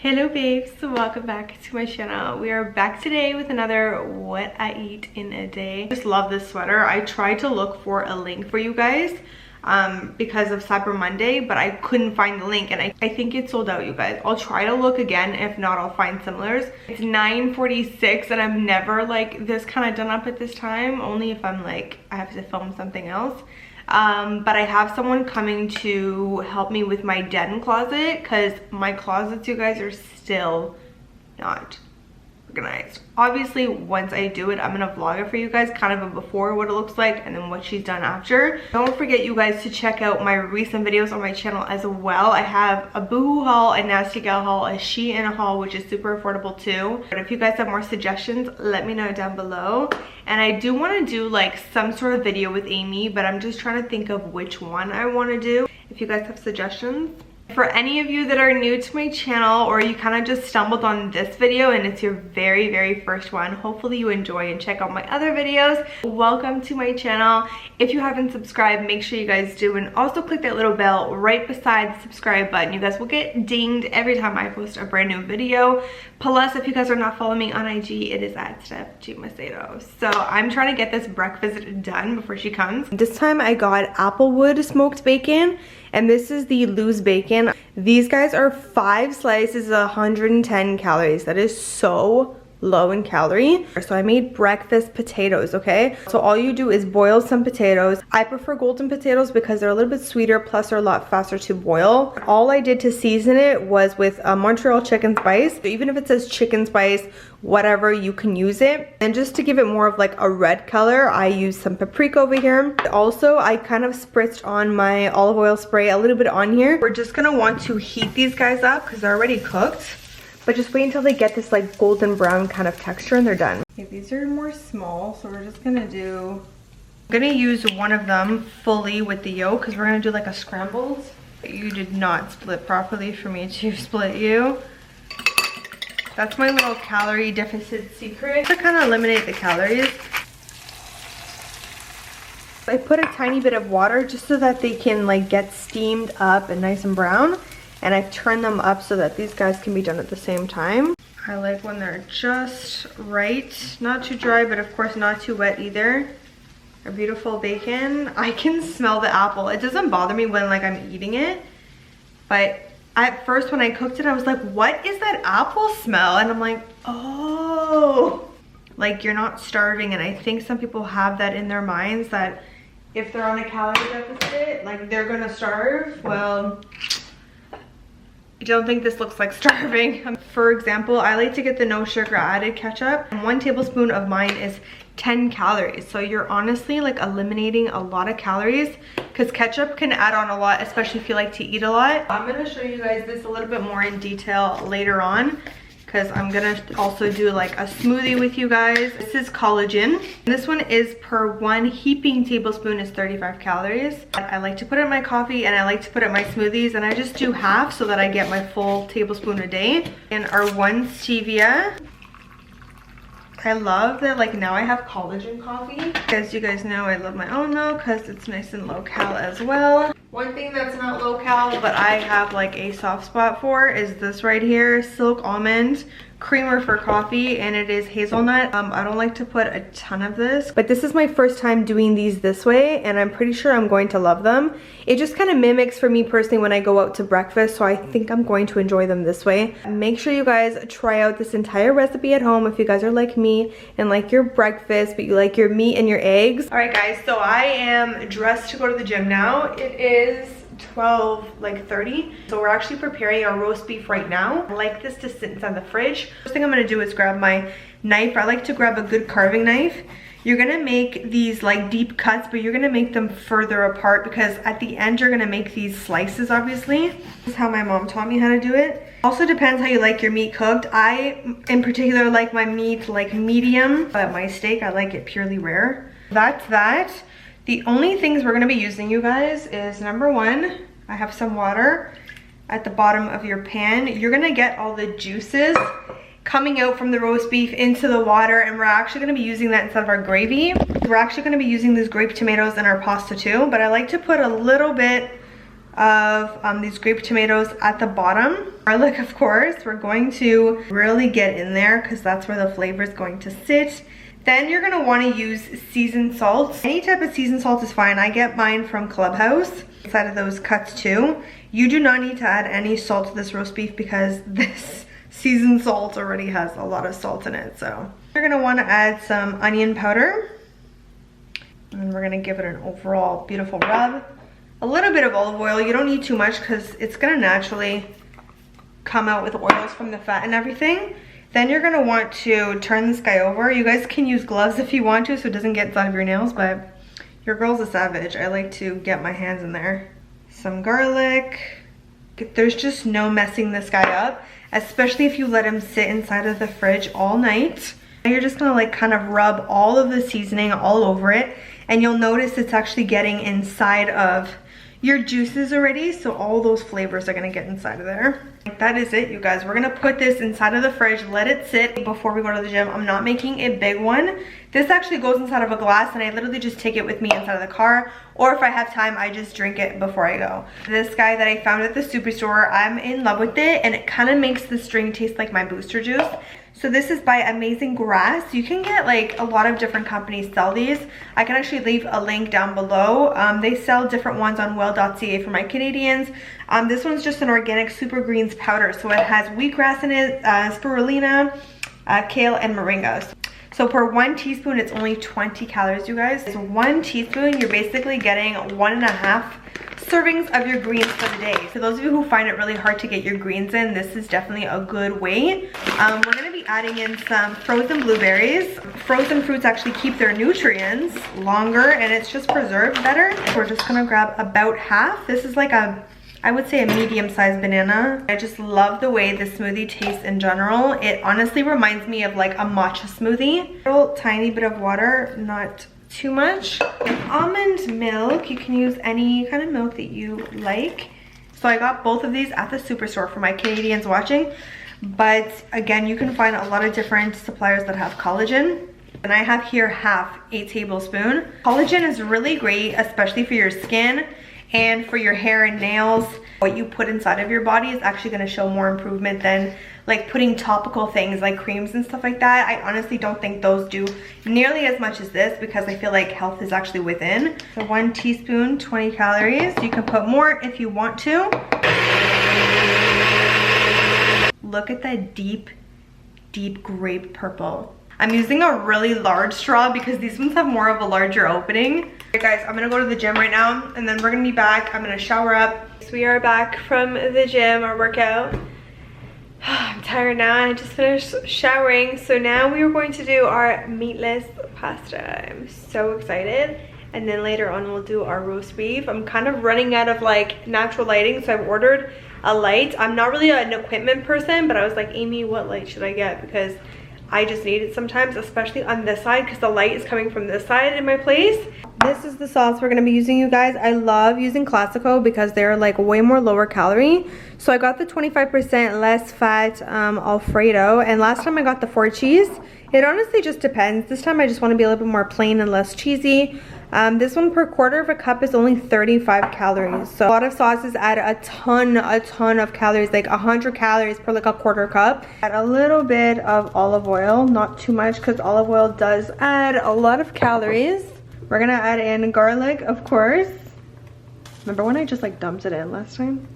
Hello babes, welcome back to my channel. We are back today with another what I eat in a day. I just love this sweater. I tried to look for a link for you guys because of Cyber Monday, but I couldn't find the link, and I think it's sold out, you guys. I'll try to look again. If not, I'll find similars. It's 9:46 and I'm never like this kind of done up at this time, only if I'm like I have to film something else. But I have someone coming to help me with my den closet because my closets, you guys, are still not organized. Obviously, once I do it, I'm gonna vlog it for you guys, kind of a before, what it looks like, and then what she's done after. Don't forget, you guys, to check out my recent videos on my channel as well. I have a boohoo haul, a nasty gal haul, a Shein haul, which is super affordable too. But if you guys have more suggestions, let me know down below. And I do want to do like some sort of video with Amy, but I'm just trying to think of which one I want to do. If you guys have suggestions. For any of you that are new to my channel, or you kind of just stumbled on this video and it's your very first one, hopefully you enjoy and check out my other videos. Welcome to my channel. If you haven't subscribed, make sure you guys do, and also click that little bell right beside the subscribe button. You guys will get dinged every time I post a brand new video. Plus, if you guys are not following me on IG, it is at Macedo. So I'm trying to get this breakfast done before she comes. This time I got Applewood smoked bacon, and this is the loose bacon. These guys are 5 slices, 110 calories. That is so low in calorie. So I made breakfast potatoes, okay? So all you do is boil some potatoes. I prefer golden potatoes because they're a little bit sweeter, plus they're a lot faster to boil. All I did to season it was with a Montreal chicken spice. So even if it says chicken spice, whatever, you can use it. And just to give it more of like a red color, I used some paprika over here. Also, I kind of spritzed on my olive oil spray a little bit on here. We're just gonna want to heat these guys up because they're already cooked. But just wait until they get this like golden brown kind of texture and they're done. Okay, these are more small, so we're just gonna do, I'm gonna use one of them fully with the yolk because we're gonna do like a scrambled. You did not split properly for me to split you. That's my little calorie deficit secret to kind of eliminate the calories. I put a tiny bit of water just so that they can like get steamed up and nice and brown. And I've turned them up so that these guys can be done at the same time. I like when they're just right. Not too dry, but of course not too wet either. A beautiful bacon. I can smell the apple. It doesn't bother me when like I'm eating it. But at first when I cooked it, I was like, what is that apple smell? And I'm like, oh. Like you're not starving. And I think some people have that in their minds that if they're on a calorie deficit, like they're gonna starve. Well, I don't think this looks like starving. For example, I like to get the no sugar added ketchup. 1 tablespoon of mine is 10 calories. So you're honestly like eliminating a lot of calories because ketchup can add on a lot, especially if you like to eat a lot. I'm gonna show you guys this a little bit more in detail later on because I'm gonna also do like a smoothie with you guys. This is collagen. This one is per 1 heaping tablespoon is 35 calories. I like to put it in my coffee and I like to put it in my smoothies, and I just do half so that I get my full tablespoon a day. And our 1 stevia. I love that like now I have collagen coffee. As you guys know, I love my own milk because it's nice and low cal as well. One thing that's not low cal but I have like a soft spot for is this right here, Silk Almond creamer for coffee, and it is hazelnut. I don't like to put a ton of this, but this is my first time doing these this way and I'm pretty sure I'm going to love them. It just kind of mimics for me personally when I go out to breakfast, so I think I'm going to enjoy them this way. Make sure you guys try out this entire recipe at home if you guys are like me and like your breakfast but you like your meat and your eggs. All right guys, so I am dressed to go to the gym now. It is 12:30, so we're actually preparing our roast beef right now. I like this to sit inside the fridge. First thing I'm gonna do is grab my knife. I like to grab a good carving knife. You're gonna make these like deep cuts, but you're gonna make them further apart because at the end you're gonna make these slices. Obviously, this is how my mom taught me how to do it. Also depends how you like your meat cooked. I in particular like my meat like medium, but my steak I like it purely rare. That's that. The only things we're gonna be using, you guys, is number 1, I have some water at the bottom of your pan. You're gonna get all the juices coming out from the roast beef into the water, and we're actually gonna be using that instead of our gravy. We're actually gonna be using these grape tomatoes in our pasta too, but I like to put a little bit of these grape tomatoes at the bottom. Garlic, of course, we're going to really get in there because that's where the flavor is going to sit. Then you're gonna wanna use seasoned salt. Any type of seasoned salt is fine. I get mine from Clubhouse, inside of those cuts too. You do not need to add any salt to this roast beef because this seasoned salt already has a lot of salt in it. So you're gonna wanna add some onion powder. And we're gonna give it an overall beautiful rub. A little bit of olive oil. You don't need too much because it's gonna naturally come out with oils from the fat and everything. Then you're gonna want to turn this guy over. You guys can use gloves if you want to so it doesn't get inside of your nails, but your girl's a savage. I like to get my hands in there. Some garlic. There's just no messing this guy up, especially if you let him sit inside of the fridge all night. You're just gonna like kind of rub all of the seasoning all over it, and you'll notice it's actually getting inside of your juices already, so all those flavors are gonna get inside of there. That is it, you guys. We're gonna put this inside of the fridge, let it sit before we go to the gym. I'm not making a big one. This actually goes inside of a glass, and I literally just take it with me inside of the car, or if I have time, I just drink it before I go. This guy that I found at the superstore, I'm in love with it, and it kind of makes this drink taste like my booster juice. So this is by Amazing Grass. You can get like a lot of different companies sell these. I can actually leave a link down below. They sell different ones on well.ca for my Canadians. This one's just an organic super greens powder. So it has wheatgrass in it, spirulina, kale, and moringa. So per 1 teaspoon, it's only 20 calories, you guys. So 1 teaspoon, you're basically getting 1.5 servings of your greens for the day. For those of you who find it really hard to get your greens in, this is definitely a good way. We're gonna be adding in some frozen blueberries. Frozen fruits actually keep their nutrients longer, and it's just preserved better. We're just gonna grab about half. This is like I would say a medium-sized banana. I just love the way this smoothie tastes in general. It honestly reminds me of like a matcha smoothie. A little tiny bit of water, not too much. Almond milk, you can use any kind of milk that you like. So I got both of these at the superstore for my Canadians watching, but again, you can find a lot of different suppliers that have collagen. And I have here half a tablespoon. Collagen is really great, especially for your skin and for your hair and nails. What you put inside of your body is actually going to show more improvement than like putting topical things like creams and stuff like that. I honestly don't think those do nearly as much as this because I feel like health is actually within. So 1 teaspoon, 20 calories. You can put more if you want to. Look at that deep, deep grape purple. I'm using a really large straw because these ones have more of a larger opening. Okay guys, I'm gonna go to the gym right now and then we're gonna be back. I'm gonna shower up. So we are back from the gym, our workout. I'm tired now and I just finished showering. So now we are going to do our meatless pasta. I'm so excited. And then later on we'll do our roast beef. I'm kind of running out of like natural lighting, so I've ordered a light. I'm not really an equipment person, but I was like, Amy, what light should I get? Because I just need it sometimes, especially on this side because the light is coming from this side in my place. This is the sauce we're gonna be using, you guys. I love using Classico because they're like way more lower calorie. So I got the 25% less fat Alfredo, and last time I got the 4 cheese. It honestly just depends. This time I just want to be a little bit more plain and less cheesy. This one per quarter of a cup is only 35 calories. So a lot of sauces add a ton of calories, like 100 calories per like a quarter cup. Add a little bit of olive oil, not too much because olive oil does add a lot of calories. We're gonna add in garlic, of course. Remember when I just like dumped it in last time?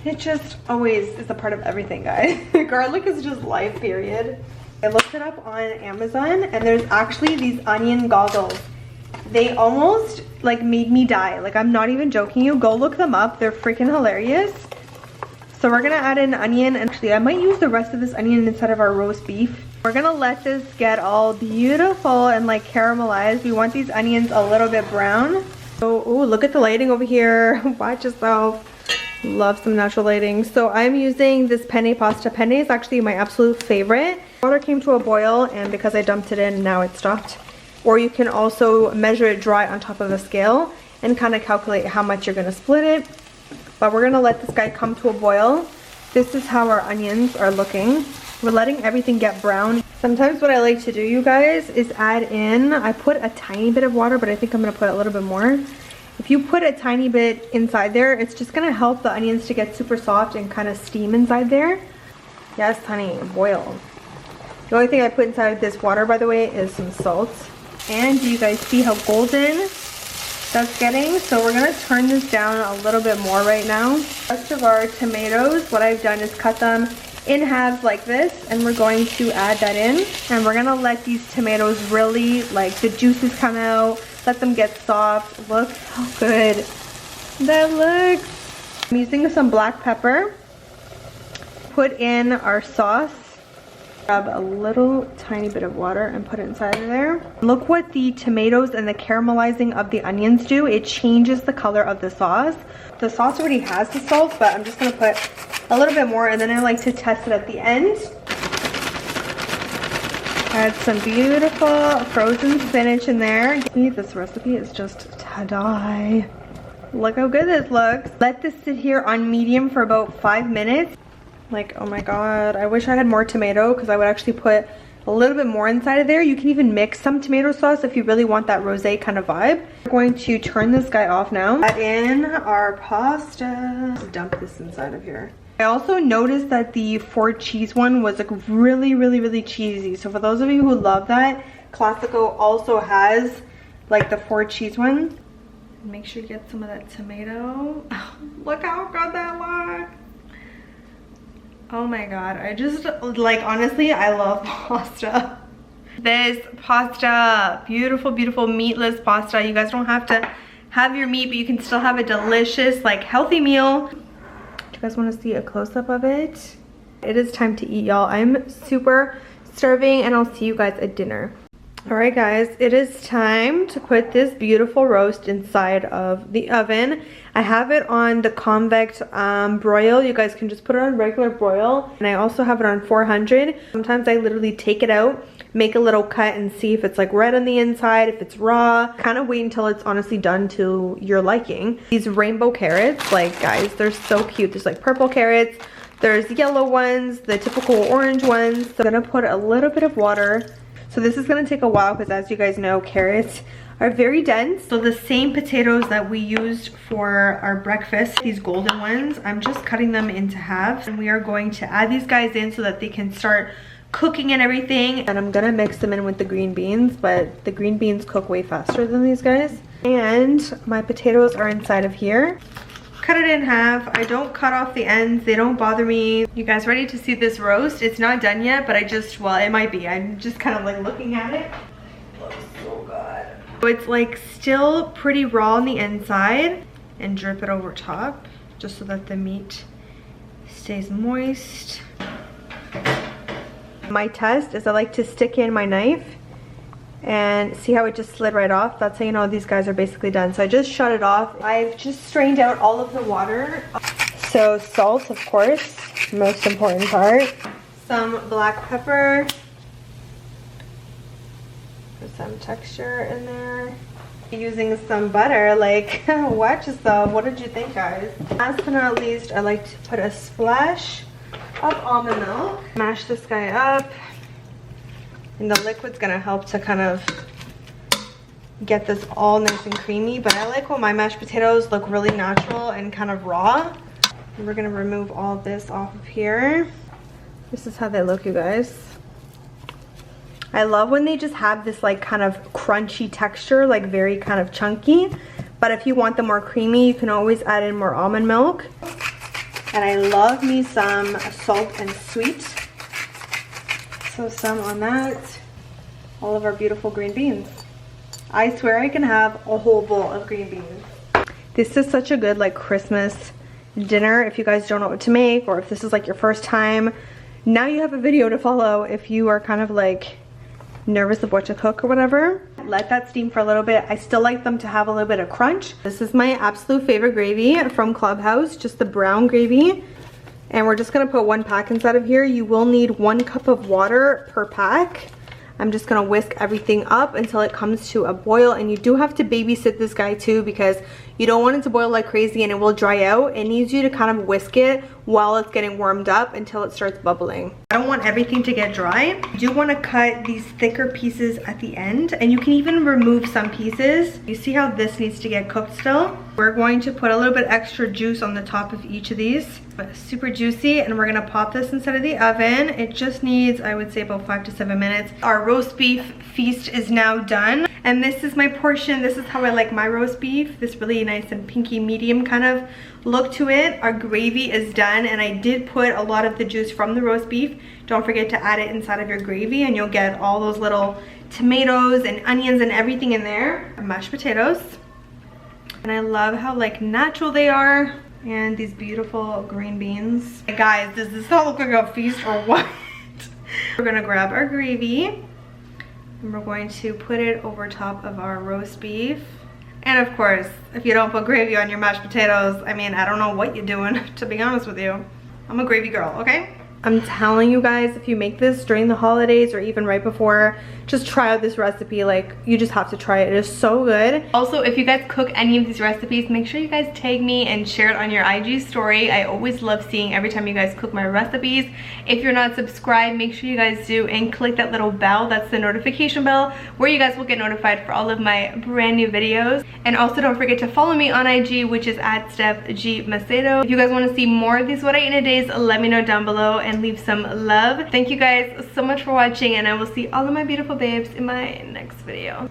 It just always is a part of everything, guys. Garlic is just life, period. I looked it up on Amazon and there's actually these onion goggles. They almost like made me die. Like, I'm not even joking you. Go look them up. They're freaking hilarious. So we're gonna add in onion, and actually I might use the rest of this onion instead of our roast beef. We're gonna let this get all beautiful and like caramelized. We want these onions a little bit brown. So, oh, look at the lighting over here. Watch yourself. Love some natural lighting. So I'm using this penne pasta. Penne is actually my absolute favorite. Water came to a boil, and because I dumped it in, now it stopped. Or you can also measure it dry on top of a scale and kind of calculate how much you're gonna split it. But we're gonna let this guy come to a boil. This is how our onions are looking. We're letting everything get brown. Sometimes what I like to do, you guys, is add in, I put a tiny bit of water, but I think I'm gonna put a little bit more. If you put a tiny bit inside there, it's just gonna help the onions to get super soft and kind of steam inside there. Yes, honey, boil. The only thing I put inside of this water, by the way, is some salt. And do you guys see how golden that's getting? So we're gonna turn this down a little bit more right now. The rest of our tomatoes, what I've done is cut them in halves like this, and we're going to add that in. And we're gonna let these tomatoes really, like, the juices come out, let them get soft. Look how good that looks. I'm using some black pepper. Put in our sauce. Grab a little tiny bit of water and put it inside of there. Look what the tomatoes and the caramelizing of the onions do. It changes the color of the sauce. The sauce already has the salt, but I'm just gonna put a little bit more, and then I like to test it at the end. Add some beautiful frozen spinach in there. This recipe is just ta-da. Look how good this looks. Let this sit here on medium for about 5 minutes. Like, oh my god, I wish I had more tomato, because I would actually put a little bit more inside of there. You can even mix some tomato sauce if you really want that rosé kind of vibe. We're going to turn this guy off now. Add in our pasta. Just dump this inside of here. I also noticed that the 4 cheese one was like really cheesy. So for those of you who love that, Classico also has like the 4 cheese one. Make sure you get some of that tomato. Oh, look how good that looks. Oh my god, I just, like, honestly, I love pasta. This pasta, beautiful meatless pasta. You guys don't have to have your meat, but you can still have a delicious, like, healthy meal. Do you guys want to see a close-up of it? It is time to eat, y'all. I'm super starving, and I'll see you guys at dinner. Alright guys, it is time to put this beautiful roast inside of the oven. I have it on the convect broil. You guys can just put it on regular broil. And I also have it on 400. Sometimes I literally take it out, make a little cut, and see if it's like red on the inside, if it's raw. Kind of wait until it's honestly done to your liking. These rainbow carrots, like, guys, they're so cute. There's like purple carrots, there's yellow ones, the typical orange ones. So I'm gonna put a little bit of water. So this is gonna take a while because, as you guys know, carrots are very dense. So the same potatoes that we used for our breakfast, these golden ones, I'm just cutting them into halves. And we are going to add these guys in so that they can start cooking and everything. And I'm gonna mix them in with the green beans, but the green beans cook way faster than these guys. And my potatoes are inside of here. Cut it in half. I don't cut off the ends, they don't bother me. You guys ready to see this roast? It's not done yet, but I just, well, it might be. I'm just kind of like looking at it. It looks so good. So it's like still pretty raw on the inside, and drip it over top just so that the meat stays moist. My test is I like to stick in my knife and see how it just slid right off. That's how you know these guys are basically done. So I just shut it off. I've just strained out all of the water. So salt, of course, most important part. Some black pepper. Put some texture in there. Using some butter, like, watch yourself. What did you think, guys? Last but not least, I like to put a splash of almond milk. Mash this guy up. And the liquid's gonna help to kind of get this all nice and creamy. But I like when my mashed potatoes look really natural and kind of raw. And we're gonna remove all of this off of here. This is how they look, you guys. I love when they just have this like kind of crunchy texture, like very kind of chunky. But if you want them more creamy, you can always add in more almond milk. And I love me some salt and sweet. So some on that. All of our beautiful green beans. I swear I can have a whole bowl of green beans. This is such a good like Christmas dinner if you guys don't know what to make, or if this is like your first time. Now you have a video to follow if you are kind of like nervous of what to cook or whatever. Let that steam for a little bit. I still like them to have a little bit of crunch. This is my absolute favorite gravy from Clubhouse, just the brown gravy. And we're just gonna put 1 pack inside of here. You will need 1 cup of water per pack. I'm just gonna whisk everything up until it comes to a boil. And you do have to babysit this guy too, because you don't want it to boil like crazy and it will dry out. It needs you to kind of whisk it while it's getting warmed up until it starts bubbling. I don't want everything to get dry. You do want to cut these thicker pieces at the end, and you can even remove some pieces. You see how this needs to get cooked still? We're going to put a little bit extra juice on the top of each of these. But super juicy, and we're gonna pop this inside of the oven. It just needs, I would say, about 5 to 7 minutes. Our roast beef feast is now done, and this is my portion. This is how I like my roast beef. This really nice and pinky medium kind of look to it. Our gravy is done, and I did put a lot of the juice from the roast beef. Don't forget to add it inside of your gravy, and you'll get all those little tomatoes and onions and everything in there. Mashed potatoes, and I love how like natural they are. And these beautiful green beans. Hey guys, does this not look like a feast or what? We're gonna grab our gravy and we're going to put it over top of our roast beef. And of course, if you don't put gravy on your mashed potatoes, I mean, I don't know what you're doing, to be honest with you. I'm a gravy girl, okay? I'm telling you guys, if you make this during the holidays or even right before, just try out this recipe. Like, you just have to try it. It is so good. Also, if you guys cook any of these recipes, make sure you guys tag me and share it on your IG story. I always love seeing every time you guys cook my recipes. If you're not subscribed, make sure you guys do and click that little bell. That's the notification bell where you guys will get notified for all of my brand new videos. And also don't forget to follow me on IG, which is at Macedo. If you guys want to see more of these what I eat in a days, let me know down below and leave some love. Thank you guys so much for watching, and I will see all of my beautiful babes in my next video.